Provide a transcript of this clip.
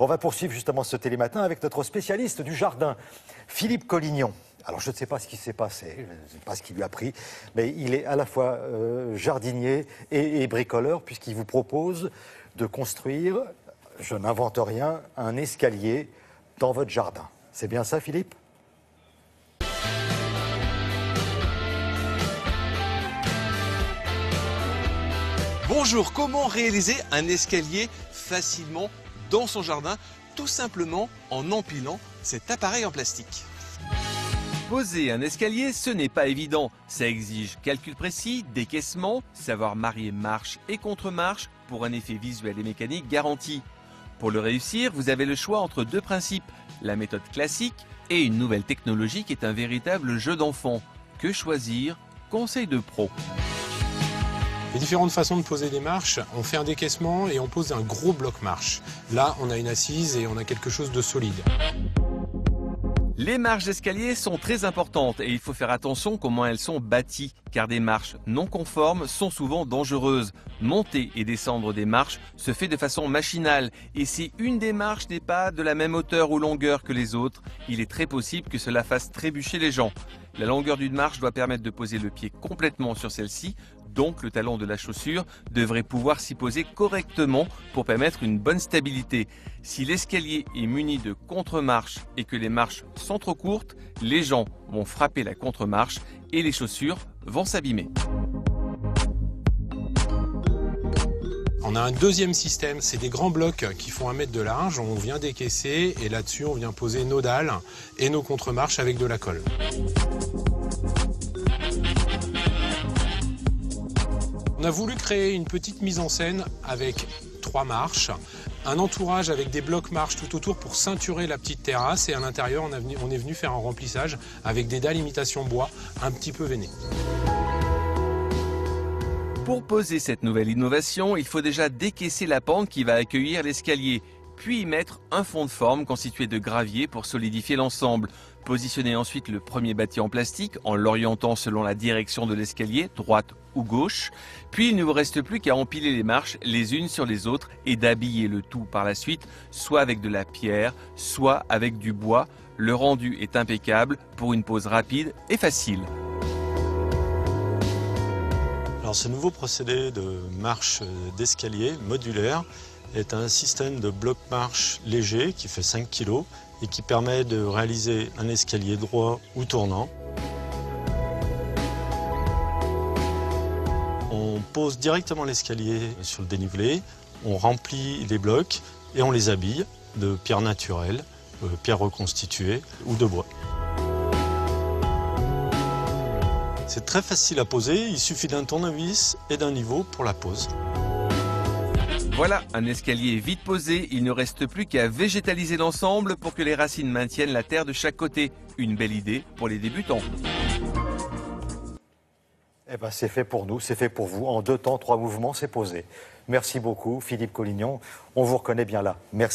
On va poursuivre justement ce télématin avec notre spécialiste du jardin, Philippe Collignon. Alors je ne sais pas ce qui s'est passé, je ne sais pas ce qui lui a pris, mais il est à la fois jardinier et bricoleur puisqu'il vous propose de construire, je n'invente rien, un escalier dans votre jardin. C'est bien ça, Philippe ? Bonjour, comment réaliser un escalier facilement dans son jardin, tout simplement en empilant cet appareil en plastique. Poser un escalier, ce n'est pas évident. Ça exige calcul précis, décaissement, savoir marier marche et contre-marche pour un effet visuel et mécanique garanti. Pour le réussir, vous avez le choix entre deux principes, la méthode classique et une nouvelle technologie qui est un véritable jeu d'enfant. Que choisir? Conseil de pro. Les différentes façons de poser des marches, on fait un décaissement et on pose un gros bloc marche. Là, on a une assise et on a quelque chose de solide. Les marches d'escalier sont très importantes et il faut faire attention comment elles sont bâties, car des marches non conformes sont souvent dangereuses. Monter et descendre des marches se fait de façon machinale et si une des marches n'est pas de la même hauteur ou longueur que les autres, il est très possible que cela fasse trébucher les gens. La longueur d'une marche doit permettre de poser le pied complètement sur celle-ci, donc le talon de la chaussure devrait pouvoir s'y poser correctement pour permettre une bonne stabilité. Si l'escalier est muni de contre-marches et que les marches sont trop courtes, les gens vont frapper la contre-marche et les chaussures vont s'abîmer. On a un deuxième système, c'est des grands blocs qui font 1 mètre de large, on vient décaisser et là-dessus on vient poser nos dalles et nos contre-marches avec de la colle. On a voulu créer une petite mise en scène avec 3 marches, un entourage avec des blocs marches tout autour pour ceinturer la petite terrasse et à l'intérieur on est venu faire un remplissage avec des dalles imitation bois un petit peu veinées. Pour poser cette nouvelle innovation, il faut déjà décaisser la pente qui va accueillir l'escalier, puis y mettre un fond de forme constitué de gravier pour solidifier l'ensemble. Positionner ensuite le premier bâti en plastique en l'orientant selon la direction de l'escalier, droite ou gauche. Puis il ne vous reste plus qu'à empiler les marches les unes sur les autres et d'habiller le tout par la suite, soit avec de la pierre, soit avec du bois. Le rendu est impeccable pour une pose rapide et facile. Alors ce nouveau procédé de marche d'escalier modulaire est un système de bloc-marche léger qui fait 5 kg et qui permet de réaliser un escalier droit ou tournant. On pose directement l'escalier sur le dénivelé, on remplit les blocs et on les habille de pierres naturelles, pierres reconstituées ou de bois. C'est très facile à poser, il suffit d'un tournevis et d'un niveau pour la pose. Voilà, un escalier vite posé, il ne reste plus qu'à végétaliser l'ensemble pour que les racines maintiennent la terre de chaque côté. Une belle idée pour les débutants. Eh ben, c'est fait pour nous, c'est fait pour vous. En 2 temps, 3 mouvements, c'est posé. Merci beaucoup, Philippe Collignon. On vous reconnaît bien là. Merci.